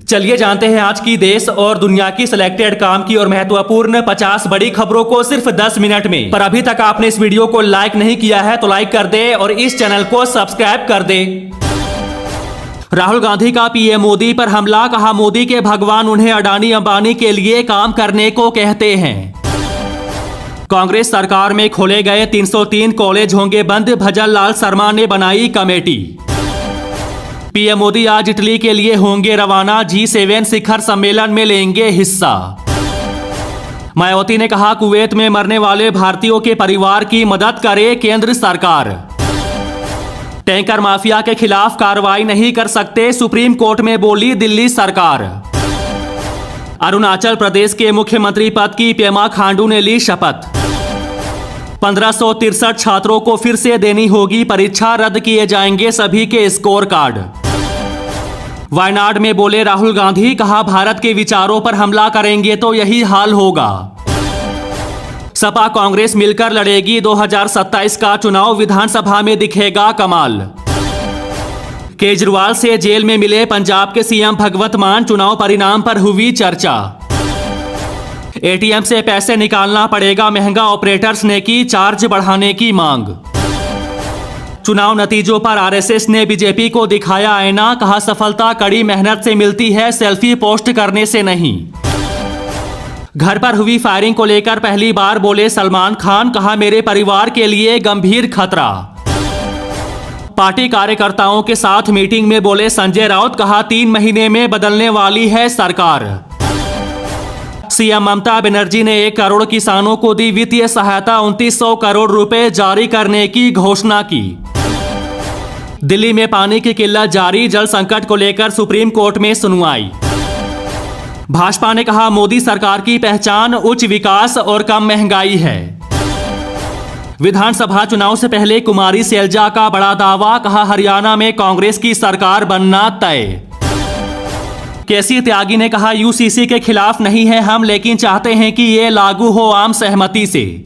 चलिए जानते हैं आज की देश और दुनिया की सिलेक्टेड काम की और महत्वपूर्ण 50 बड़ी खबरों को सिर्फ 10 मिनट में। पर अभी तक आपने इस वीडियो को लाइक नहीं किया है तो लाइक कर दे और इस चैनल को सब्सक्राइब कर दे। राहुल गांधी का पीएम मोदी पर हमला, कहा मोदी के भगवान उन्हें अडानी अंबानी के लिए काम करने को कहते हैं। कांग्रेस सरकार में खोले गए 303 कॉलेज होंगे बंद, भजन लाल शर्मा ने बनाई कमेटी। पीएम मोदी आज इटली के लिए होंगे रवाना, G7 शिखर सम्मेलन में लेंगे हिस्सा। मायावती ने कहा कुवैत में मरने वाले भारतीयों के परिवार की मदद करे केंद्र सरकार। टैंकर माफिया के खिलाफ कार्रवाई नहीं कर सकते, सुप्रीम कोर्ट में बोली दिल्ली सरकार। अरुणाचल प्रदेश के मुख्यमंत्री पद की पेमा खांडू ने ली शपथ। 1563 छात्रों को फिर से देनी होगी परीक्षा, रद्द किए जाएंगे सभी के स्कोर कार्ड। वायनाड में बोले राहुल गांधी, कहा भारत के विचारों पर हमला करेंगे तो यही हाल होगा। सपा कांग्रेस मिलकर लड़ेगी 2027 का चुनाव, विधानसभा में दिखेगा कमाल। केजरीवाल से जेल में मिले पंजाब के सीएम भगवंत मान, चुनाव परिणाम पर हुई चर्चा। एटीएम से पैसे निकालना पड़ेगा महंगा, ऑपरेटर्स ने की चार्ज बढ़ाने की मांग। चुनाव नतीजों पर आरएसएस ने बीजेपी को दिखाया आईना, कहा सफलता कड़ी मेहनत से मिलती है, सेल्फी पोस्ट करने से नहीं। घर पर हुई फायरिंग को लेकर पहली बार बोले सलमान खान, कहा मेरे परिवार के लिए गंभीर खतरा। पार्टी कार्यकर्ताओं के साथ मीटिंग में बोले संजय राउत, कहा 3 महीने में बदलने वाली है सरकार। सीएम ममता बनर्जी ने 1 करोड़ किसानों को दी वित्तीय सहायता, 2900 करोड़ रुपए जारी करने की घोषणा की। दिल्ली में पानी की किल्लत जारी, जल संकट को लेकर सुप्रीम कोर्ट में सुनवाई। भाजपा ने कहा मोदी सरकार की पहचान उच्च विकास और कम महंगाई है। विधानसभा चुनाव से पहले कुमारी सैलजा का बड़ा दावा, कहा हरियाणा में कांग्रेस की सरकार बनना तय। केसी त्यागी ने कहा यूसीसी के खिलाफ नहीं है हम, लेकिन चाहते हैं कि ये लागू हो आम सहमति से।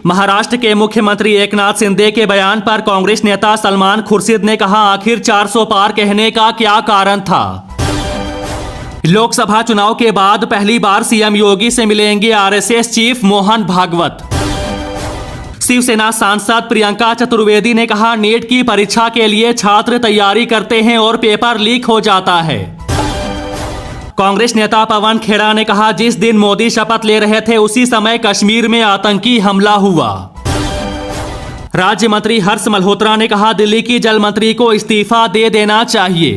महाराष्ट्र के मुख्यमंत्री एकनाथ शिंदे के बयान पर कांग्रेस नेता सलमान खुर्शीद ने कहा आखिर 400 पार कहने का क्या कारण था। लोकसभा चुनाव के बाद पहली बार सीएम योगी से मिलेंगे आरएसएस चीफ मोहन भागवत। शिवसेना सांसद प्रियंका चतुर्वेदी ने कहा नीट की परीक्षा के लिए छात्र तैयारी करते हैं और पेपर लीक हो जाता है। कांग्रेस नेता पवन खेड़ा ने कहा जिस दिन मोदी शपथ ले रहे थे उसी समय कश्मीर में आतंकी हमला हुआ। राज्य मंत्री हर्ष मल्होत्रा ने कहा दिल्ली की जल मंत्री को इस्तीफा दे देना चाहिए।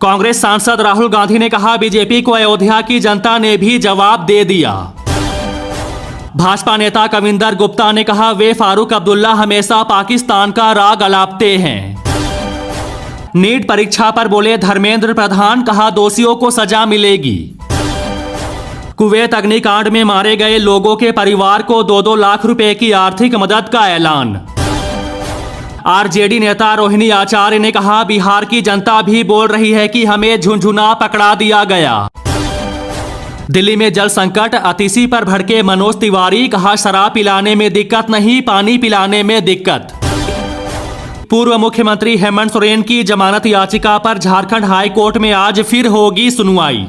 कांग्रेस सांसद राहुल गांधी ने कहा बीजेपी को अयोध्या की जनता ने भी जवाब दे दिया। भाजपा नेता कविंदर गुप्ता ने कहा वे फारूक अब्दुल्ला हमेशा पाकिस्तान का राग अलापते हैं। नीट परीक्षा पर बोले धर्मेंद्र प्रधान, कहा दोषियों को सजा मिलेगी। कुवैत अग्निकांड में मारे गए लोगों के परिवार को 2-2 लाख रुपए की आर्थिक मदद का ऐलान। आरजेडी नेता रोहिणी आचार्य ने कहा बिहार की जनता भी बोल रही है कि हमें झुंझुना पकड़ा दिया गया। दिल्ली में जल संकट, अतिशी पर भड़के मनोज तिवारी, कहा शराब पिलाने में दिक्कत नहीं, पानी पिलाने में दिक्कत। पूर्व मुख्यमंत्री हेमंत सोरेन की जमानत याचिका पर झारखंड हाई कोर्ट में आज फिर होगी सुनवाई।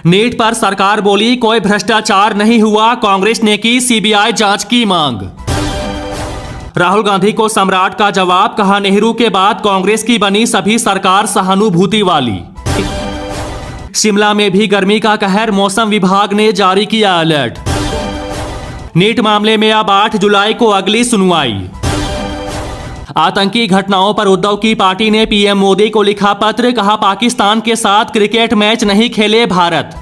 नीट पर सरकार बोली कोई भ्रष्टाचार नहीं हुआ, कांग्रेस ने की सीबीआई जांच की मांग। राहुल गांधी को सम्राट का जवाब, कहा नेहरू के बाद कांग्रेस की बनी सभी सरकार सहानुभूति वाली। शिमला में भी गर्मी का कहर, मौसम विभाग ने जारी किया अलर्ट। नीट मामले में अब 8 जुलाई को अगली सुनवाई। आतंकी घटनाओं पर उद्धव की पार्टी ने पीएम मोदी को लिखा पत्र, कहा पाकिस्तान के साथ क्रिकेट मैच नहीं खेले भारत।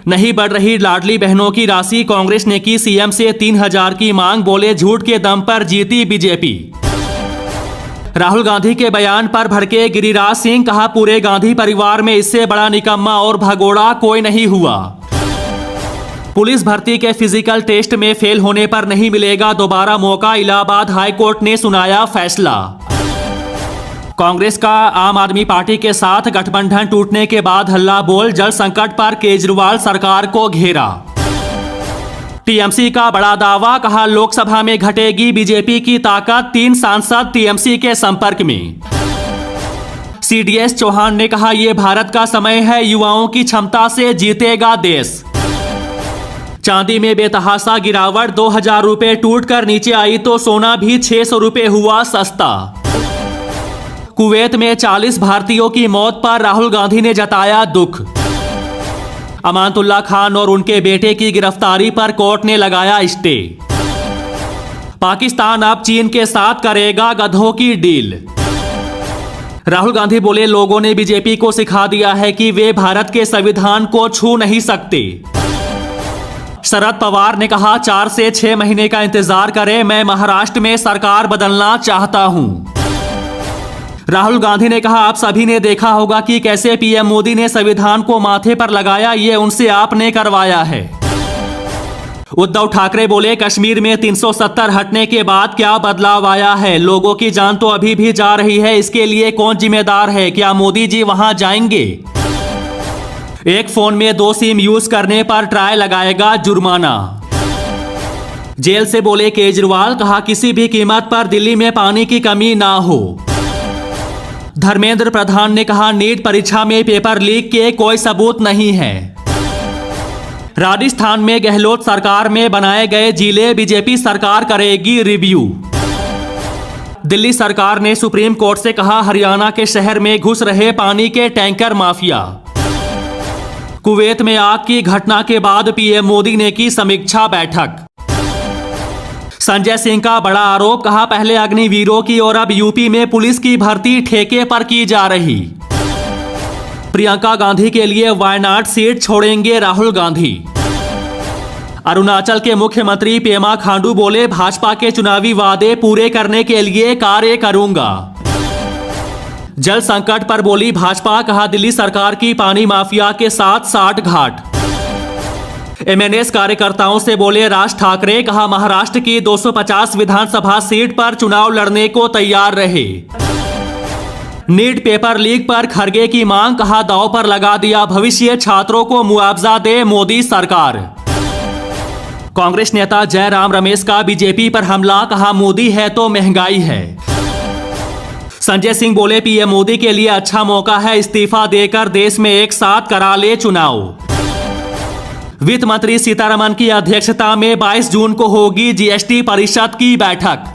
नहीं बढ़ रही लाडली बहनों की राशि, कांग्रेस ने की सीएम से 3000 की मांग, बोले झूठ के दम पर जीती बीजेपी। राहुल गांधी के बयान पर भड़के गिरिराज सिंह, कहा पूरे गांधी परिवार में इससे बड़ा निकम्मा और भगोड़ा कोई नहीं हुआ। पुलिस भर्ती के फिजिकल टेस्ट में फेल होने पर नहीं मिलेगा दोबारा मौका, इलाहाबाद हाई कोर्ट ने सुनाया फैसला। कांग्रेस का आम आदमी पार्टी के साथ गठबंधन टूटने के बाद हल्ला बोल, जल संकट पर केजरीवाल सरकार को घेरा। टीएमसी का बड़ा दावा, कहा लोकसभा में घटेगी बीजेपी की ताकत, 3 सांसद टीएमसी के संपर्क में। CDS चौहान ने कहा, यह भारत का समय है, युवाओं की क्षमता से जीतेगा देश। चांदी में बेतहाशा गिरावट, 2000 रुपए टूटकर नीचे आई तो सोना भी 600 रुपए हुआ सस्ता। कुवैत में 40 भारतीयों की मौत पर राहुल गांधी ने जताया दुख। अमानतुल्लाह खान और उनके बेटे की गिरफ्तारी पर कोर्ट ने लगाया स्टे। पाकिस्तान अब चीन के साथ करेगा गधों की डील। राहुल गांधी बोले, लोगों ने बीजेपी को सिखा दिया है कि वे भारत के संविधान को छू नहीं सकते। शरद पवार ने कहा, 4 से 6 महीने का इंतजार करें, मैं महाराष्ट्र में सरकार बदलना चाहता हूं। राहुल गांधी ने कहा, आप सभी ने देखा होगा कि कैसे पीएम मोदी ने संविधान को माथे पर लगाया, ये उनसे आपने करवाया है। उद्धव ठाकरे बोले, कश्मीर में 370 हटने के बाद क्या बदलाव आया है? लोगों की जान तो अभी भी जा रही है, इसके लिए कौन जिम्मेदार है? क्या मोदी जी वहां जाएंगे? एक फोन में 2 सिम यूज करने पर ट्राई लगाएगा जुर्माना। जेल से बोले केजरीवाल, कहा किसी भी कीमत पर दिल्ली में पानी की कमी ना हो। धर्मेंद्र प्रधान ने कहा, नीट परीक्षा में पेपर लीक के कोई सबूत नहीं है। राजस्थान में गहलोत सरकार में बनाए गए जिले बीजेपी सरकार करेगी रिव्यू। दिल्ली सरकार ने सुप्रीम कोर्ट से कहा, हरियाणा के शहर में घुस रहे पानी के टैंकर माफिया। कुवैत में आग की घटना के बाद पीएम मोदी ने की समीक्षा बैठक। संजय सिंह का बड़ा आरोप, कहा पहले अग्निवीरों की और अब यूपी में पुलिस की भर्ती ठेके पर की जा रही। प्रियंका गांधी के लिए वायनाड सीट छोड़ेंगे राहुल गांधी। अरुणाचल के मुख्यमंत्री पेमा खांडू बोले, भाजपा के चुनावी वादे पूरे करने के लिए कार्य करूंगा। जल संकट पर बोली भाजपा, कहा दिल्ली सरकार की पानी माफिया के साथ साठ घाट। MNS कार्यकर्ताओं से बोले राज ठाकरे, कहा महाराष्ट्र की 250 विधानसभा सीट पर चुनाव लड़ने को तैयार रहे। नीट पेपर लीक पर खड़गे की मांग, कहा दांव पर लगा दिया भविष्य, छात्रों को मुआवजा दे मोदी सरकार। कांग्रेस नेता जयराम रमेश का बीजेपी पर हमला, कहा मोदी है तो महंगाई है। संजय सिंह बोले, पीएम मोदी के लिए अच्छा मौका है, इस्तीफा देकर देश में एक साथ करा ले चुनाव। वित्त मंत्री सीतारमण की अध्यक्षता में 22 जून को होगी जीएसटी परिषद की बैठक।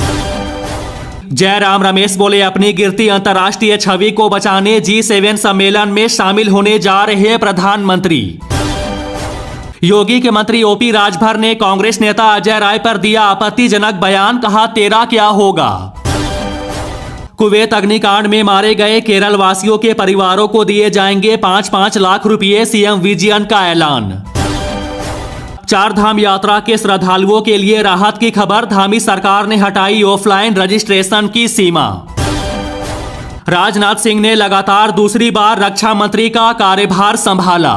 जयराम रमेश बोले, अपनी गिरती अंतर्राष्ट्रीय छवि को बचाने G7 सम्मेलन में शामिल होने जा रहे प्रधानमंत्री। योगी के मंत्री ओपी राजभर ने कांग्रेस नेता अजय राय पर दिया आपत्तिजनक बयान, कहा तेरा क्या होगा। कुवैत अग्निकांड में मारे गए केरल वासियों के परिवारों को दिए जाएंगे 5-5 लाख रुपए, सीएम विजयन का ऐलान। 4 धाम यात्रा के श्रद्धालुओं के लिए राहत की खबर, धामी सरकार ने हटाई ऑफलाइन रजिस्ट्रेशन की सीमा। राजनाथ सिंह ने लगातार दूसरी बार रक्षा मंत्री का कार्यभार संभाला।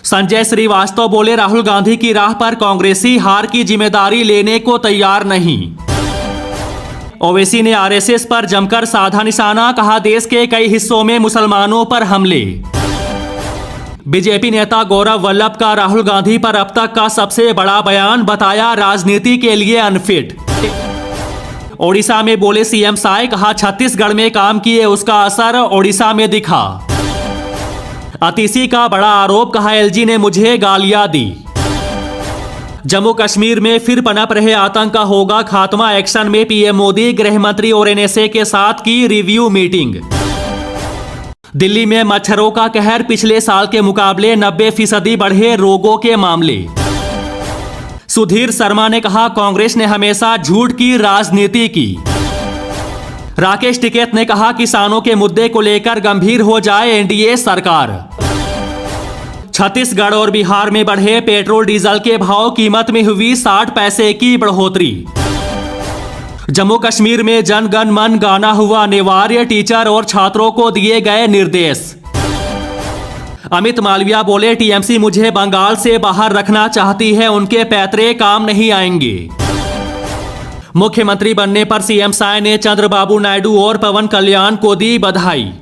संजय श्रीवास्तव बोले, राहुल गांधी की राह पर कांग्रेसी हार की जिम्मेदारी लेने को तैयार नहीं। ओवैसी ने आरएसएस पर जमकर साधा निशाना, कहा देश के कई हिस्सों में मुसलमानों पर हमले। बीजेपी नेता गौरव वल्लभ का राहुल गांधी पर अब तक का सबसे बड़ा बयान, बताया राजनीति के लिए अनफिट। ओडिशा में बोले सीएम साय, कहा छत्तीसगढ़ में काम किए उसका असर ओडिशा में दिखा। अतिशी का बड़ा आरोप, कहा एलजी ने मुझे गालियां दी। जम्मू कश्मीर में फिर पनप रहे आतंक का होगा खात्मा, एक्शन में पीएम मोदी, गृह मंत्री और एनएसए के साथ की रिव्यू मीटिंग। दिल्ली में मच्छरों का कहर, पिछले साल के मुकाबले 90% बढ़े रोगों के मामले। सुधीर शर्मा ने कहा कांग्रेस ने हमेशा झूठ की राजनीति की। राकेश टिकैत ने कहा किसानों के मुद्दे को लेकर गंभीर हो जाए एनडीए सरकार। छत्तीसगढ़ और बिहार में बढ़े पेट्रोल डीजल के भाव, कीमत में हुई 60 पैसे की बढ़ोतरी। जम्मू कश्मीर में जन गण मन गाना हुआ अनिवार्य, टीचर और छात्रों को दिए गए निर्देश। अमित मालविया बोले टीएमसी मुझे बंगाल से बाहर रखना चाहती है, उनके पैतरे काम नहीं आएंगे। मुख्यमंत्री बनने पर सीएम साय ने चंद्रबाबू नायडू और पवन कल्याण को दी बधाई।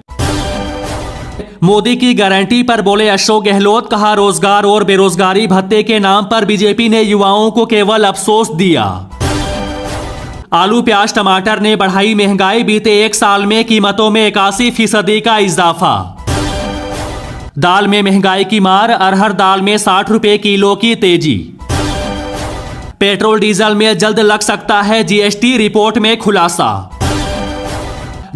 मोदी की गारंटी पर बोले अशोक गहलोत, कहा रोजगार और बेरोजगारी भत्ते के नाम पर बीजेपी ने युवाओं को केवल अफसोस दिया। आलू प्याज टमाटर ने बढ़ाई महंगाई, बीते एक साल में कीमतों में 81% का इजाफा। दाल में महंगाई की मार, अरहर दाल में 60 रुपए किलो की तेजी। पेट्रोल डीजल में जल्द लग सकता है जीएसटी, रिपोर्ट में खुलासा।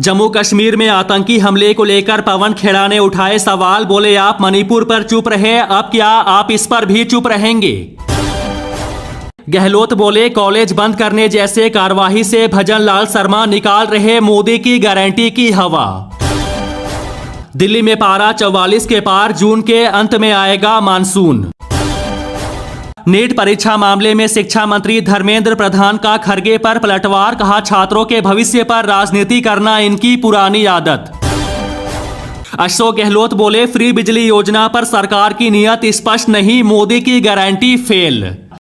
जम्मू कश्मीर में आतंकी हमले को लेकर पवन खेड़ा ने उठाए सवाल, बोले आप मणिपुर पर चुप रहे, अब क्या आप इस पर भी चुप रहेंगे। गहलोत बोले कॉलेज बंद करने जैसे कार्यवाही से भजन लाल शर्मा निकाल रहे मोदी की गारंटी की हवा। दिल्ली में पारा 44 के पार, जून के अंत में आएगा मानसून। नीट परीक्षा मामले में शिक्षा मंत्री धर्मेंद्र प्रधान का खरगे पर पलटवार, कहा छात्रों के भविष्य पर राजनीति करना इनकी पुरानी आदत। अशोक गहलोत बोले फ्री बिजली योजना पर सरकार की नीयत स्पष्ट नहीं, मोदी की गारंटी फेल।